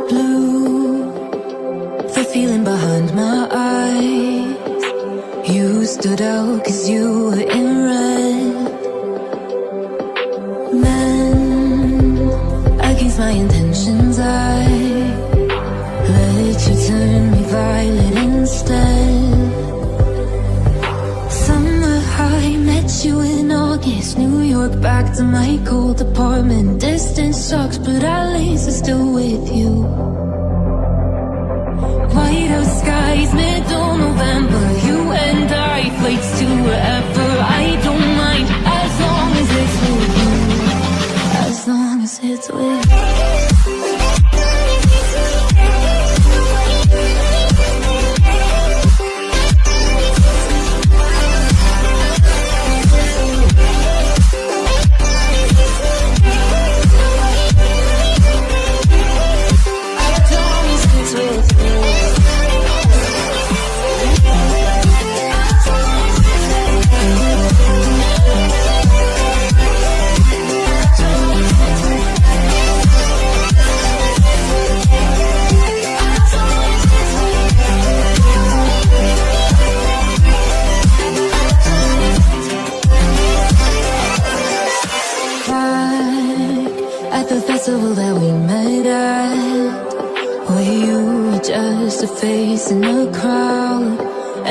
Blue, the feeling behind my eyes. You stood out 'cause you were in red. Men, against my intentions, I let you turn me violet instead. Summer high, met you in August. New York, back to my cold apartment. Distance sucks, but at least I'm still with you. White out skies, middle November. You and I, flights to wherever. I don't mind, as long as it's with you. As long as it's with you. At the festival that we met at, where you were just a face in the crowd.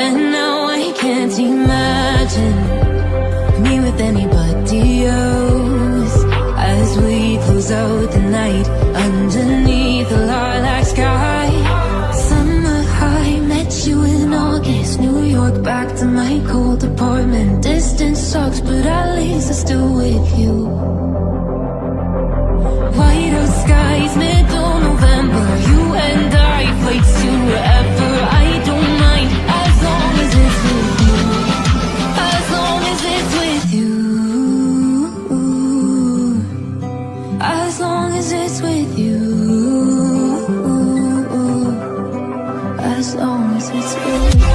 And now I can't imagine me with anybody else. As we close out the night underneath the lilac sky. Summer high, met you in August. New York, back to my cold apartment. Distance sucks, but at least I'm still with you. White out skies, middle November. You and I, flights to wherever. I don't mind, as long as it's with you. As long as it's with you. As long as it's with you. As long as it's with you.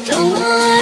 Don't